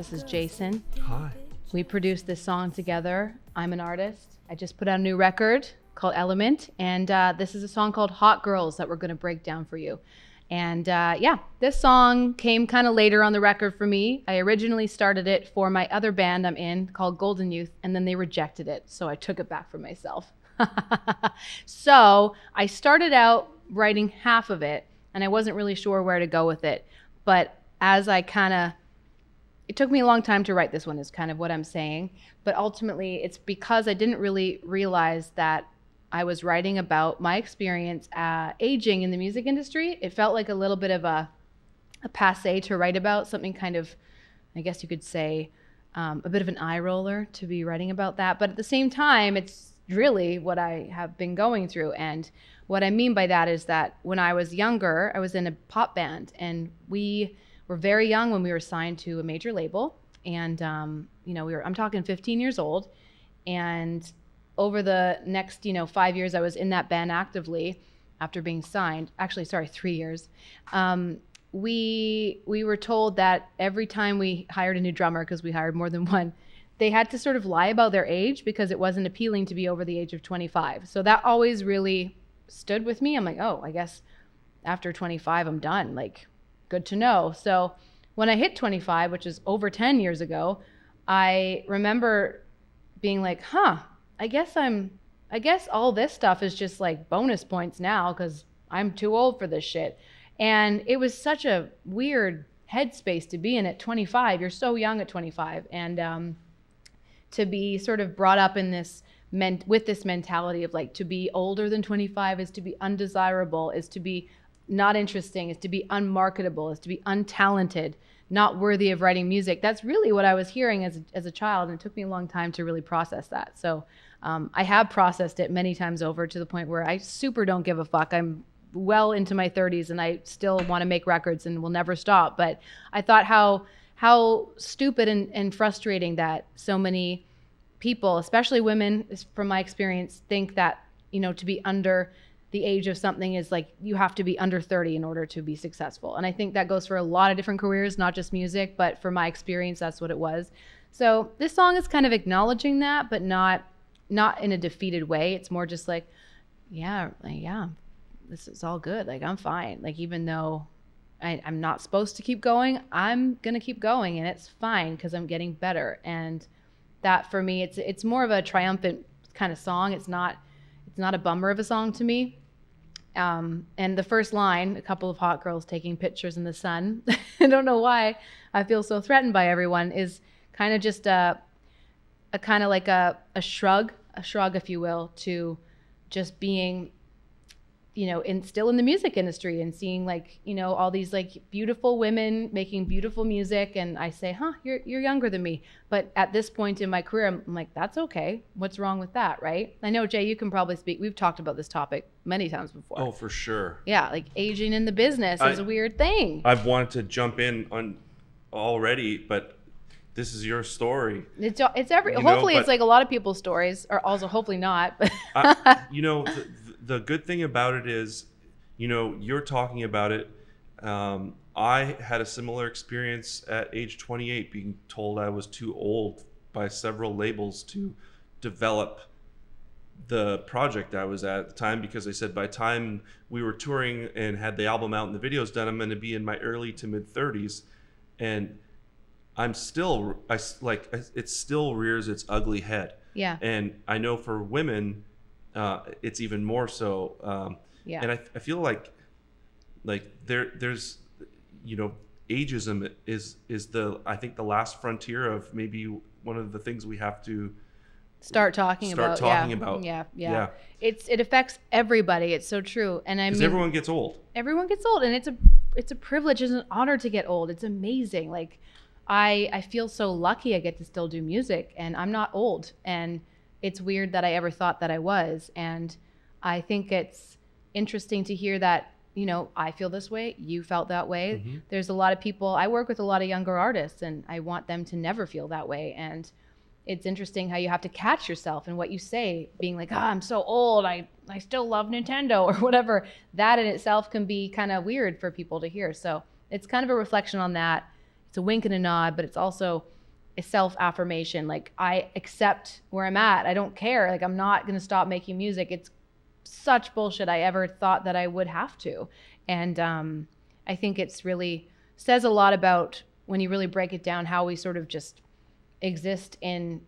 This is Jason. Hi. We produced this song together. I'm an artist. I just put out a new record called Element, and this is a song called Hot Girls that we're going to break down for you. And this song came kind of later on the record for me. I originally started it for my other band I'm in called Golden Youth, and then they rejected it, so I took it back for myself. So I started out writing half of it, and I wasn't really sure where to go with it. But as it took me a long time to write this one, is kind of what I'm saying. But ultimately, it's because I didn't really realize that I was writing about my experience aging in the music industry. It felt like a little bit of a passé to write about, something kind of, I guess you could say, a bit of an eye roller to be writing about that. But at the same time, it's really what I have been going through. And what I mean by that is that when I was younger, I was in a pop band, and we were very young when we were signed to a major label. And, I'm talking 15 years old. And over the next, 5 years, I was in that band actively after being signed. Actually, 3 years. We were told that every time we hired a new drummer, because we hired more than one, they had to sort of lie about their age because it wasn't appealing to be over the age of 25. So that always really stood with me. I'm like, oh, I guess after 25, I'm done. Like, good to know. So when I hit 25, which is over 10 years ago, I remember being like, I guess all this stuff is just like bonus points now because I'm too old for this shit. And it was such a weird headspace to be in at 25. You're so young at 25. And to be sort of brought up in this with this mentality of like, to be older than 25 is to be undesirable, is to be not interesting, is to be unmarketable, is to be untalented, not worthy of writing music. That's really what I was hearing as a child, and it took me a long time to really process that. So I have processed it many times over to the point where I super don't give a fuck. I'm well into my 30s and I still want to make records and will never stop. But I thought how stupid and frustrating that so many people, especially women, from my experience, think that, to be under the age of something is like you have to be under 30 in order to be successful. And I think that goes for a lot of different careers, not just music, but for my experience, that's what it was. So this song is kind of acknowledging that, but not in a defeated way. It's more just like, yeah, this is all good. Like, I'm fine. Like, even though I'm not supposed to keep going, I'm going to keep going, and it's fine because I'm getting better. And that for me, it's more of a triumphant kind of song. It's not a bummer of a song to me. And the first line, a couple of hot girls taking pictures in the sun, I don't know why I feel so threatened by everyone, is kind of just a kind of like a shrug, if you will, to just being, still in the music industry and seeing like, all these like beautiful women making beautiful music. And I say, you're younger than me. But at this point in my career, I'm like, that's okay. What's wrong with that, right? I know, Jay, you can probably speak. We've talked about this topic many times before. Oh, for sure. Yeah, like aging in the business is a weird thing. I've wanted to jump in on already, but this is your story. It's hopefully it's like a lot of people's stories, or also hopefully not. But the good thing about it is, you're talking about it. I had a similar experience at age 28, being told I was too old by several labels to develop the project I was at the time, because they said by the time we were touring and had the album out and the videos done, I'm going to be in my early to mid 30s. And it still rears its ugly head. Yeah. And I know for women, it's even more so. And I feel like there's, ageism is I think the last frontier of maybe one of the things we have to start talking about. Yeah. It affects everybody. It's so true. And I mean, everyone gets old. Everyone gets old, and it's a privilege, it's an honor to get old. It's amazing. Like, I feel so lucky I get to still do music, and I'm not old. And it's weird that I ever thought that I was. And I think it's interesting to hear that, I feel this way, you felt that way. Mm-hmm. There's a lot of people, I work with a lot of younger artists, and I want them to never feel that way. And it's interesting how you have to catch yourself in what you say, being like, I'm so old, I still love Nintendo or whatever. That in itself can be kind of weird for people to hear. So it's kind of a reflection on that. it's a wink and a nod, but it's also a self-affirmation. Like, I accept where I'm at. I don't care. Like, I'm not going to stop making music. It's such bullshit I ever thought that I would have to. And I think it's really says a lot about, when you really break it down, how we sort of just exist in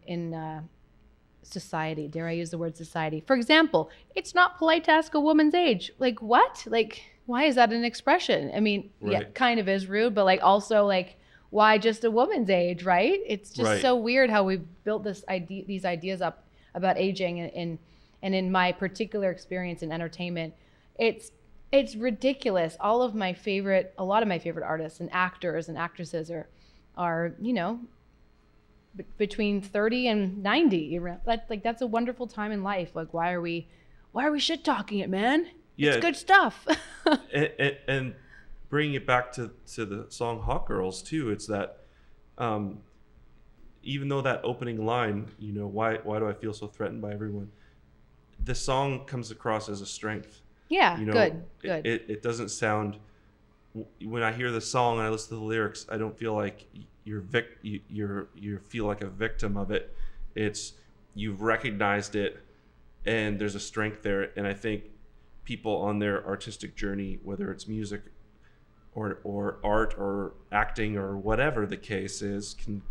society. Dare I use the word society? For example, it's not polite to ask a woman's age. Like, what? Like, why is that an expression? I mean, yeah, it kind of is rude, but like, also, like, why just a woman's age, right? It's just so weird how we've built these ideas up about aging. And in my particular experience in entertainment, it's ridiculous. A lot of my favorite artists and actors and actresses are you know, between 30 and 90. That's a wonderful time in life. Like, why are we shit talking it, man? Yeah, it's good stuff. and bringing it back to the song Hot Girls too, it's that even though that opening line, you know, why do I feel so threatened by everyone, the song comes across as a strength. Yeah, you know, good. It doesn't sound, when I hear the song and I listen to the lyrics, I don't feel like you feel like a victim of it. It's, you've recognized it, and there's a strength there. And I think people on their artistic journey, whether it's music or art or acting or whatever the case is, can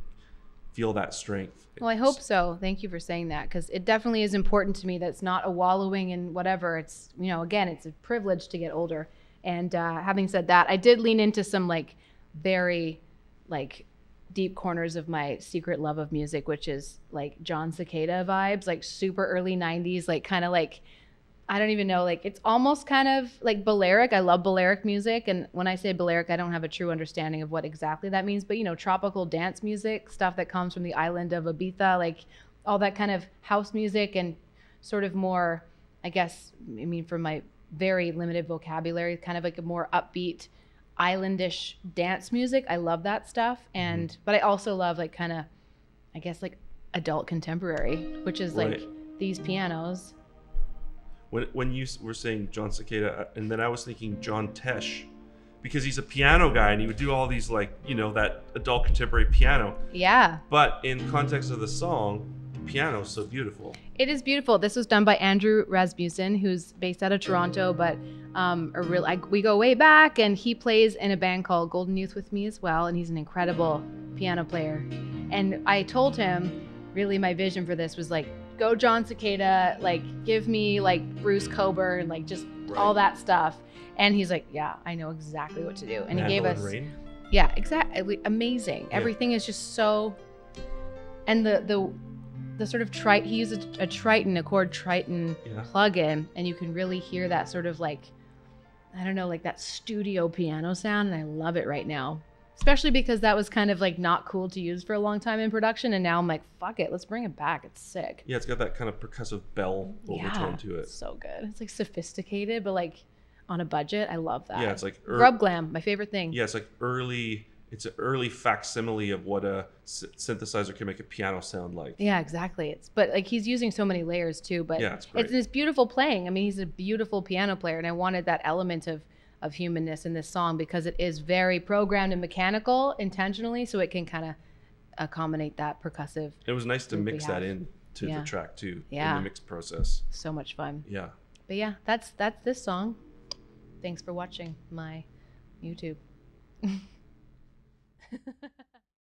feel that strength. Well, I hope so. Thank you for saying that, because it definitely is important to me that it's not a wallowing in whatever. It's, you know, again, it's a privilege to get older. And having said that, I did lean into some like very like deep corners of my secret love of music, which is like John Cicada vibes, like super early 90s, like kind of like, I don't even know, like it's almost kind of like Balearic. I love Balearic music. And when I say Balearic, I don't have a true understanding of what exactly that means, but you know, tropical dance music, stuff that comes from the island of Ibiza, like all that kind of house music, and sort of more, I guess, I mean, from my very limited vocabulary, kind of like a more upbeat islandish dance music. I love that stuff. And but I also love like kind of, I guess, like adult contemporary, which is like these pianos. When you were saying John Cicada, and then I was thinking John Tesh, because he's a piano guy and he would do all these, like, you know, that adult contemporary piano. Yeah. But in context of the song, piano is so beautiful. It is beautiful. This was done by Andrew Rasmussen, who's based out of Toronto, but we go way back, and he plays in a band called Golden Youth with me as well, and he's an incredible piano player. And I told him, really, my vision for this was like, go John Cicada, like give me like Bruce Coburn, like just all that stuff. And he's like, yeah, I know exactly what to do. And he gave us, yeah, exactly, amazing. Yeah. Everything is just so, and the sort of he used a chord Triton plugin, and you can really hear that sort of like, I don't know, like that studio piano sound, and I love it right now. Especially because that was kind of like not cool to use for a long time in production, and now I'm like, fuck it, let's bring it back. It's sick. Yeah, it's got that kind of percussive bell overtone to it. It's so good. It's like sophisticated, but like on a budget. I love that. Yeah, it's like Grub Glam, my favorite thing. Yeah, it's like it's an early facsimile of what a synthesizer can make a piano sound like. Yeah, exactly. But like he's using so many layers too, but yeah, it's this beautiful playing. I mean, he's a beautiful piano player, and I wanted that element of humanness in this song, because it is very programmed and mechanical intentionally, so it can kind of accommodate that percussive. It was nice to mix that in to the track too, in the mix process. So much fun. Yeah. But yeah, that's this song. Thanks for watching my YouTube.